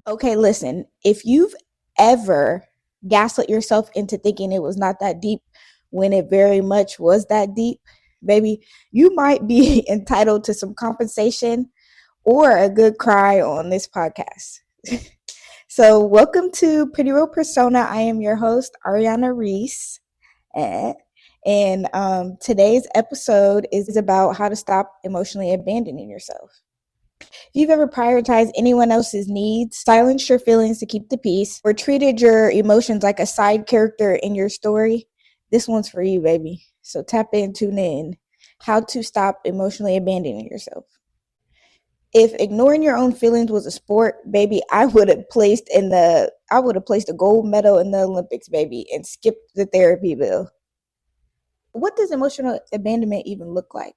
Okay, listen, if you've ever gaslit yourself into thinking it was not that deep when it very much was that deep, baby, you might be entitled to some compensation or a good cry on this podcast. So, welcome to Pretty Real Persona. I am your host, Ariana Reese. And today's episode is about how to stop emotionally abandoning yourself. If you've ever prioritized anyone else's needs, silenced your feelings to keep the peace, or treated your emotions like a side character in your story, this one's for you, baby. So tap in, tune in. How to stop emotionally abandoning yourself. If ignoring your own feelings was a sport, baby, I would have placed a gold medal in the Olympics, baby, and skipped the therapy bill. What does emotional abandonment even look like?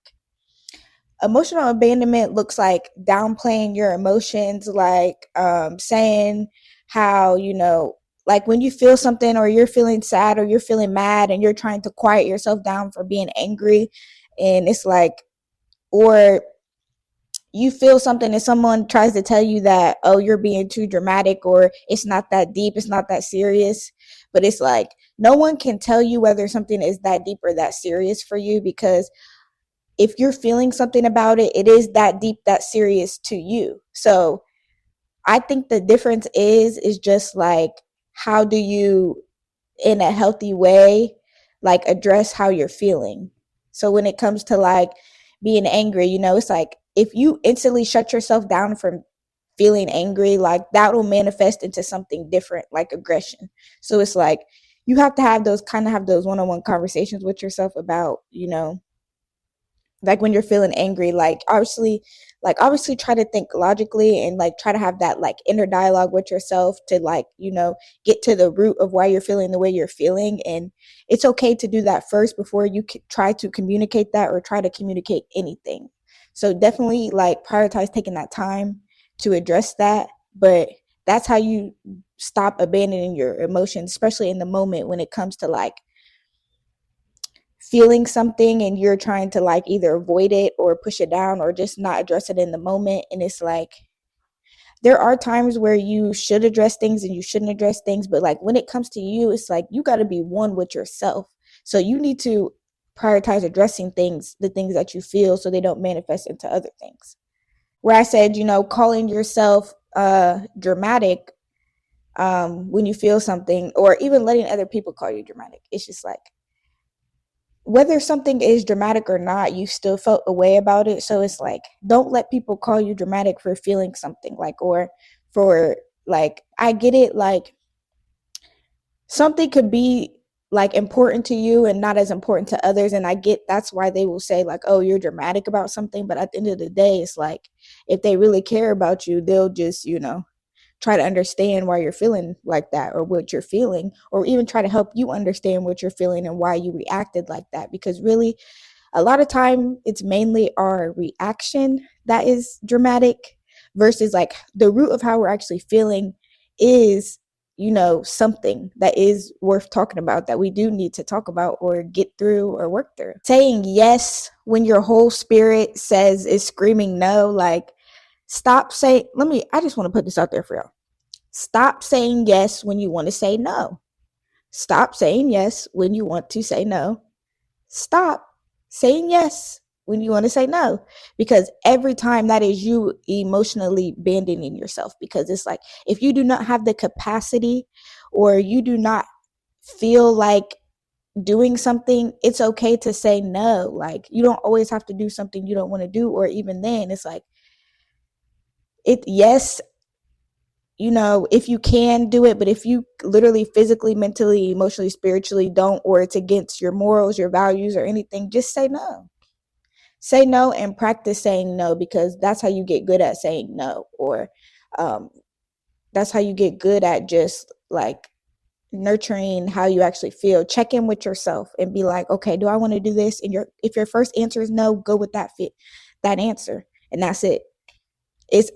Emotional abandonment looks like downplaying your emotions, like saying how, like when you feel something or you're feeling sad or you're feeling mad and you're trying to quiet yourself down for being angry. And it's like, or you feel something and someone tries to tell you that, oh, you're being too dramatic or it's not that deep, it's not that serious. But it's like, no one can tell you whether something is that deep or that serious for you, because if you're feeling something about it, it is that deep, that serious to you. So I think the difference is just like, how do you, in a healthy way, like address how you're feeling? So when it comes to like being angry, it's like if you instantly shut yourself down from feeling angry, like that will manifest into something different, like aggression. So it's like you have to have those one-on-one conversations with yourself about, like when you're feeling angry, like obviously try to think logically and like try to have that like inner dialogue with yourself to like, get to the root of why you're feeling the way you're feeling. And it's okay to do that first before you try to communicate that or try to communicate anything. So definitely like prioritize taking that time to address that. But that's how you stop abandoning your emotions, especially in the moment when it comes to like feeling something and you're trying to like either avoid it or push it down or just not address it in the moment. And it's like there are times where you should address things and you shouldn't address things, but like when it comes to you, it's like you got to be one with yourself. So you need to prioritize addressing the things that you feel, so they don't manifest into other things. Where I said, calling yourself dramatic when you feel something, or even letting other people call you dramatic, it's just like, whether something is dramatic or not, you still felt a way about it. So it's like, don't let people call you dramatic for feeling something, like, or for like, I get it, like something could be like important to you and not as important to others. And I get that's why they will say like, oh, you're dramatic about something. But at the end of the day, it's like, if they really care about you, they'll just, try to understand why you're feeling like that or what you're feeling, or even try to help you understand what you're feeling and why you reacted like that. Because really, a lot of time it's mainly our reaction that is dramatic versus like the root of how we're actually feeling is, something that is worth talking about, that we do need to talk about or get through or work through. Saying yes when your whole spirit says is screaming no, like stop saying, I just want to put this out there for y'all. Stop saying yes when you want to say no. Stop saying yes when you want to say no. Stop saying yes when you want to say no. Because every time that is you emotionally abandoning yourself. Because it's like, if you do not have the capacity or you do not feel like doing something, it's okay to say no. Like, you don't always have to do something you don't want to do. Or even then, it's like, yes, if you can do it, but if you literally physically, mentally, emotionally, spiritually don't, or it's against your morals, your values, or anything, just say no. Say no and practice saying no, because that's how you get good at saying no, or that's how you get good at just like nurturing how you actually feel. Check in with yourself and be like, okay, do I want to do this? And if your first answer is no, go with that answer, and that's it.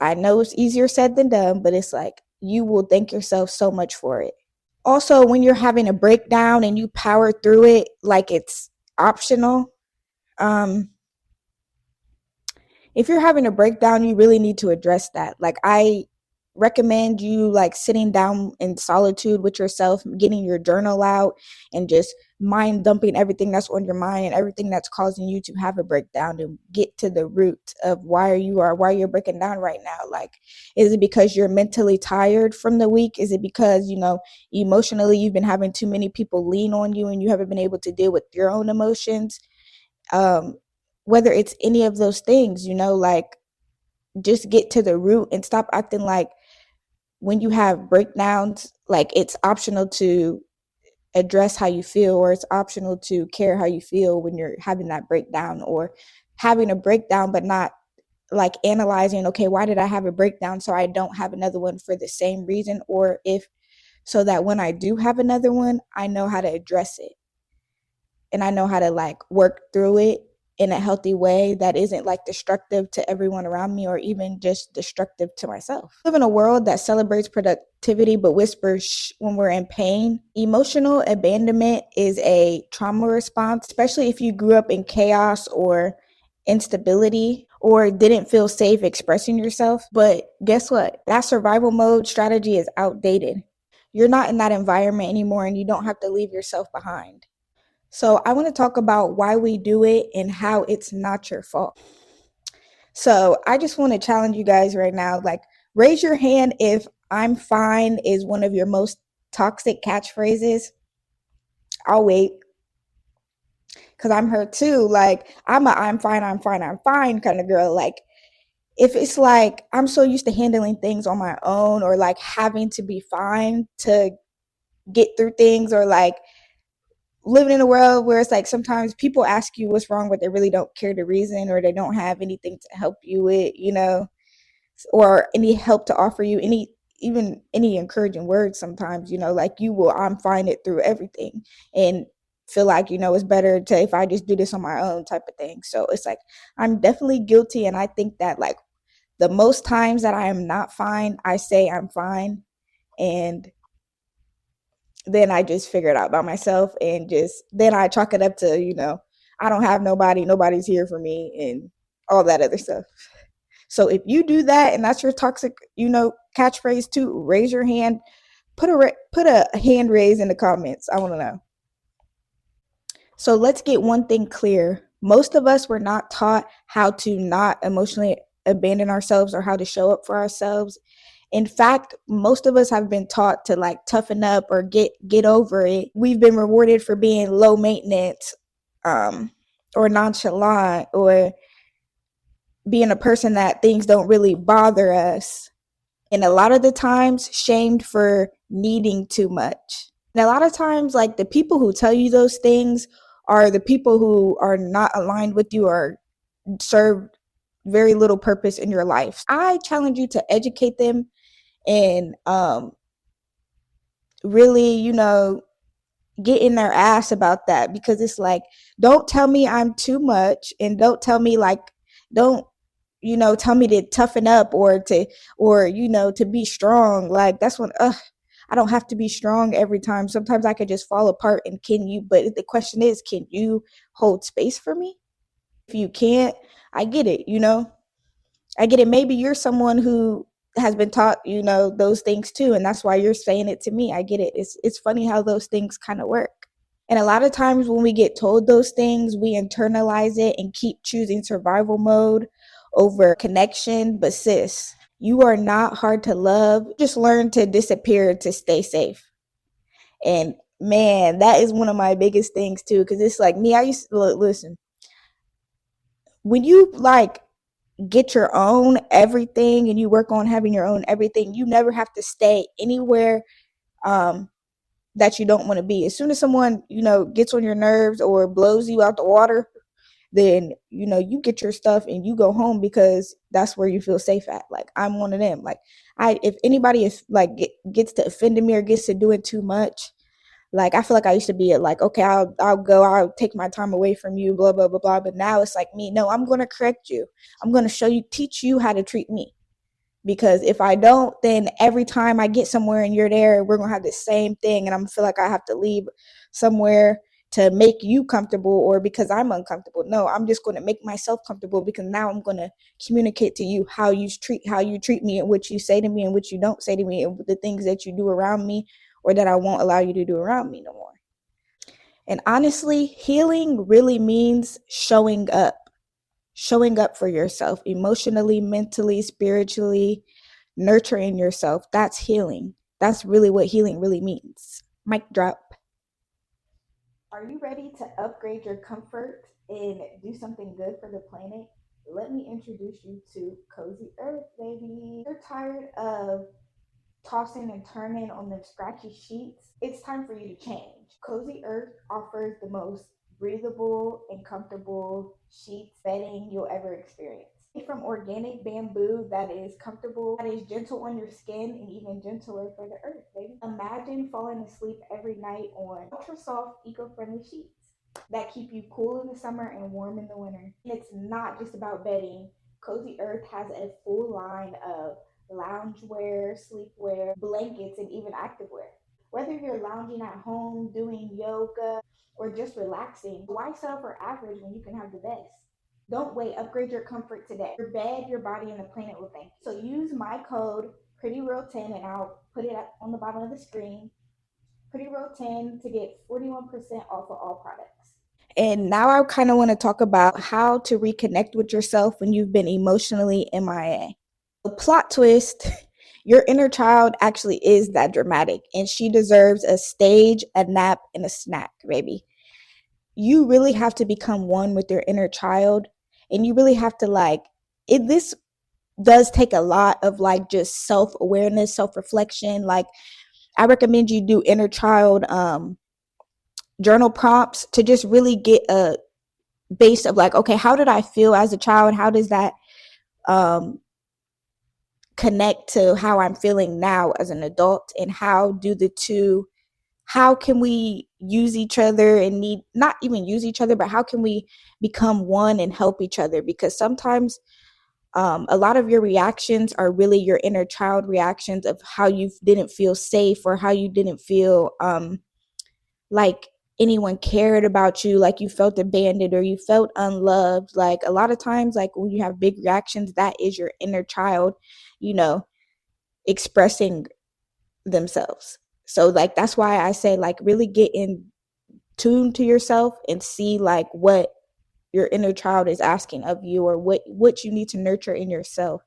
I know it's easier said than done, but it's like, you will thank yourself so much for it. Also, when you're having a breakdown and you power through it like it's optional, if you're having a breakdown, you really need to address that. Like, I recommend you like sitting down in solitude with yourself, getting your journal out, and just mind dumping everything that's on your mind and everything that's causing you to have a breakdown, and get to the root of why you're breaking down right now. Like, is it because you're mentally tired from the week? Is it because, emotionally you've been having too many people lean on you and you haven't been able to deal with your own emotions? um Whether it's any of those things, like, just get to the root and stop acting like when you have breakdowns, like it's optional to address how you feel, or it's optional to care how you feel when you're having that breakdown, or having a breakdown but not like analyzing, okay, why did I have a breakdown so I don't have another one for the same reason, or if so that when I do have another one, I know how to address it, and I know how to like work through it in a healthy way that isn't like destructive to everyone around me, or even just destructive to myself. We live in a world that celebrates productivity but whispers when we're in pain. Emotional abandonment is a trauma response, especially if you grew up in chaos or instability or didn't feel safe expressing yourself. But guess what? That survival mode strategy is outdated. You're not in that environment anymore, and you don't have to leave yourself behind. So I want to talk about why we do it and how it's not your fault. So I just want to challenge you guys right now. Like, raise your hand if "I'm fine" is one of your most toxic catchphrases. I'll wait, because I'm her too. Like, I'm fine, I'm fine, I'm fine kind of girl. Like, if it's like I'm so used to handling things on my own, or like having to be fine to get through things, or like living in a world where it's like sometimes people ask you what's wrong, but they really don't care the reason, or they don't have anything to help you with, or any help to offer you, even any encouraging words. Sometimes, like, you will "I'm fine" it through everything, and feel like, it's better to if I just do this on my own type of thing. So it's like, I'm definitely guilty, and I think that like the most times that I am not fine, I say I'm fine, and then I just figure it out by myself, and just then I chalk it up to, I don't have nobody, nobody's here for me, and all that other stuff. So if you do that and that's your toxic, catchphrase too, raise your hand. Put a hand raise in the comments. I want to know. So let's get one thing clear. Most of us were not taught how to not emotionally abandon ourselves, or how to show up for ourselves. In fact, most of us have been taught to like toughen up or get over it. We've been rewarded for being low maintenance, or nonchalant, or being a person that things don't really bother us. And a lot of the times shamed for needing too much. And a lot of times, like, the people who tell you those things are the people who are not aligned with you, or serve very little purpose in your life. I challenge you to educate them, and really, get in their ass about that, because it's like, don't tell me I'm too much, and don't tell me like, don't tell me to toughen up, or to be strong. Like, that's when I don't have to be strong every time. Sometimes I could just fall apart, and but the question is, can you hold space for me? If you can't, I get it, I get it. Maybe you're someone who has been taught, those things too, and that's why you're saying it to me. I get it. It's funny how those things kind of work. And a lot of times when we get told those things, we internalize it and keep choosing survival mode over connection. But sis, you are not hard to love. Just learn to disappear to stay safe. And man, that is one of my biggest things too, because it's like me. I used to listen, when you like get your own everything and you work on having your own everything, you never have to stay anywhere um that you don't want to be. As soon as someone, gets on your nerves or blows you out the water, then you get your stuff and you go home, because that's where you feel safe at. Like, I'm one of them. Like, if anybody is like gets to offending me or gets to doing too much, like, I feel like I used to be like, okay, I'll take my time away from you, blah blah blah blah. But now it's like, me, no, I'm going to correct you. I'm going to teach you how to treat me. Because if I don't, then every time I get somewhere and you're there, we're going to have the same thing, and I'm feel like I have to leave somewhere to make you comfortable or because I'm uncomfortable. No, I'm just going to make myself comfortable because now I'm going to communicate to you how you treat me and what you say to me and what you don't say to me and the things that you do around me or that I won't allow you to do around me no more. And honestly, healing really means showing up for yourself emotionally, mentally, spiritually, nurturing yourself. That's healing. That's really what healing really means. Mic drop. Are you ready to upgrade your comfort and do something good for the planet? Let me introduce you to Cozy Earth, baby. You're tired of tossing and turning on them scratchy sheets, it's time for you to change. Cozy Earth offers the most breathable and comfortable sheets bedding you'll ever experience. Made from organic bamboo that is comfortable, that is gentle on your skin, and even gentler for the earth, baby. Imagine falling asleep every night on ultra soft, eco friendly sheets that keep you cool in the summer and warm in the winter. And it's not just about bedding. Cozy Earth has a full line of loungewear, sleepwear, blankets, and even activewear. Whether you're lounging at home, doing yoga, or just relaxing, why settle for average when you can have the best? Don't wait, upgrade your comfort today. Your bed, your body, and the planet will thank you. So use my code PrettyReal10 and I'll put it up on the bottom of the screen. PrettyReal10 to get 41% off of all products. And now I kind of want to talk about how to reconnect with yourself when you've been emotionally MIA. Plot twist, your inner child actually is that dramatic and she deserves a stage, a nap, and a snack, baby. You really have to become one with your inner child and you really have to this does take a lot of just self-awareness, self-reflection. I recommend you do inner child journal prompts to just really get a base of okay, how did I feel as a child? How does that um connect to how I'm feeling now as an adult, and how can we use each other and need not even use each other, but how can we become one and help each other? Because sometimes a lot of your reactions are really your inner child reactions of how you didn't feel safe or how you didn't feel like anyone cared about you, like you felt abandoned or you felt unloved. Like a lot of times, when you have big reactions, that is your inner child, expressing themselves. So that's why I say really get in tune to yourself and see what your inner child is asking of you or what you need to nurture in yourself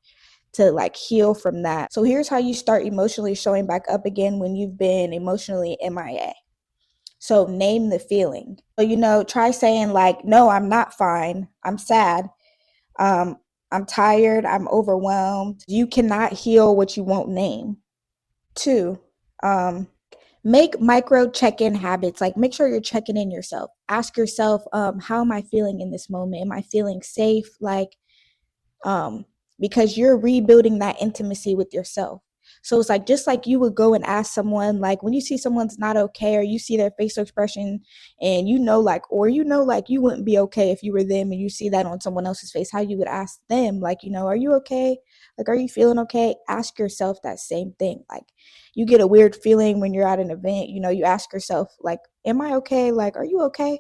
to heal from that. So here's how you start emotionally showing back up again when you've been emotionally MIA. So name the feeling. So try saying no, I'm not fine. I'm sad. Um I'm tired. I'm overwhelmed. You cannot heal what you won't name. Two, make micro check-in habits. Make sure you're checking in yourself. Ask yourself, how am I feeling in this moment? Am I feeling safe? Um because you're rebuilding that intimacy with yourself. So it's just you would go and ask someone, when you see someone's not okay or you see their facial expression and you wouldn't be okay if you were them and you see that on someone else's face, how you would ask them are you okay? Are you feeling okay? Ask yourself that same thing. You get a weird feeling when you're at an event, you ask yourself am I okay? Are you okay?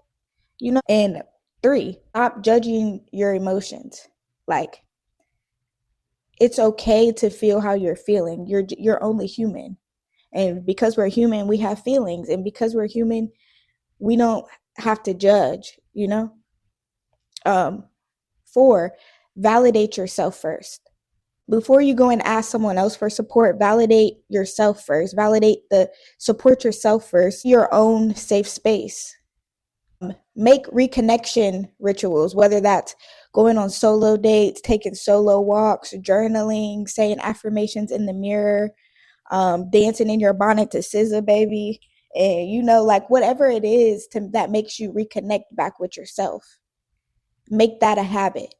And three, stop judging your emotions. Like it's okay to feel how you're feeling. You're only human. And because we're human, we have feelings. And because we're human, we don't have to judge. Um, four, validate yourself first. Before you go and ask someone else for support, validate yourself first. Support yourself first, your own safe space. Make reconnection rituals, whether that's going on solo dates, taking solo walks, journaling, saying affirmations in the mirror, dancing in your bonnet to SZA, baby. And whatever it is that makes you reconnect back with yourself. Make that a habit.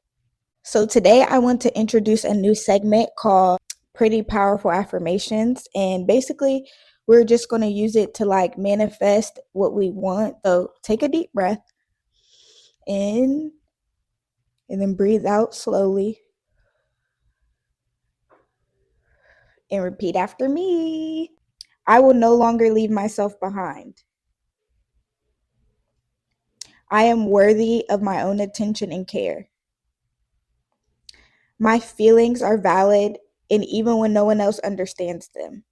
So today I want to introduce a new segment called Pretty Powerful Affirmations. And basically, we're just going to use it to manifest what we want. So take a deep breath in and then breathe out slowly and repeat after me. I will no longer leave myself behind. I am worthy of my own attention and care. My feelings are valid, and even when no one else understands them.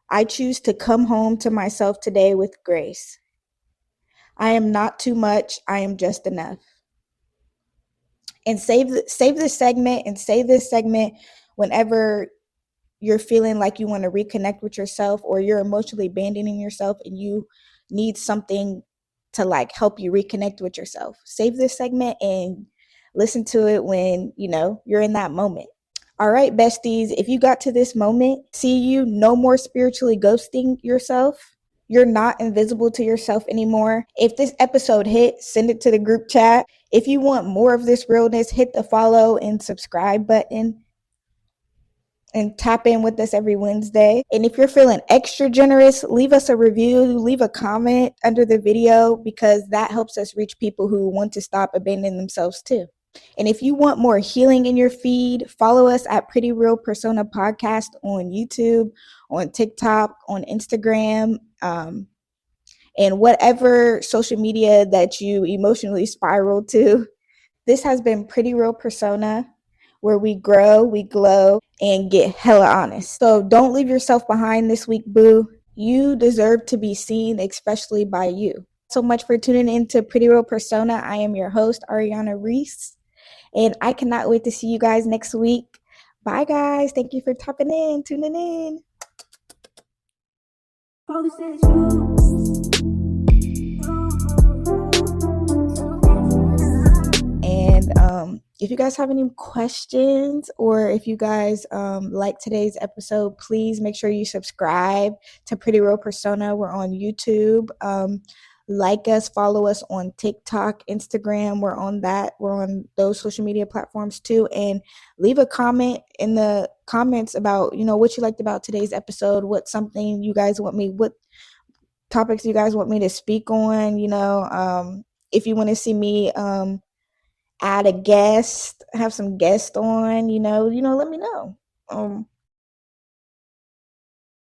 I choose to come home to myself today with grace. I am not too much, I am just enough. And save this segment and save this segment whenever you're feeling like you want to reconnect with yourself, or you're emotionally abandoning yourself and you need something to like help you reconnect with yourself. Save this segment and listen to it when you're in that moment. All right, besties, if you got to this moment, see you. No more spiritually ghosting yourself. You're not invisible to yourself anymore. If this episode hit, send it to the group chat. If you want more of this realness, hit the follow and subscribe button and tap in with us every Wednesday. And if you're feeling extra generous, leave us a review, leave a comment under the video, because that helps us reach people who want to stop abandoning themselves too. And if you want more healing in your feed, follow us at PrettyRealPersona Podcast on YouTube, on TikTok, on Instagram, and whatever social media that you emotionally spiral to. This has been Pretty Real Persona, where we grow, we glow, and get hella honest. So don't leave yourself behind this week, boo. You deserve to be seen, especially by you. So much for tuning into Pretty Real Persona. I am your host, Ariana Reese, and I cannot wait to see you guys next week. Bye, guys. Thank you for tuning in. And if you guys have any questions, or if you guys like today's episode, please make sure you subscribe to Pretty Real Persona. We're on YouTube. Like us, follow us on TikTok, Instagram. We're on those social media platforms too. And leave a comment in the comments about what you liked about today's episode. What topics you guys want me to speak on. If you want to see me add a guest, have some guests on, let me know.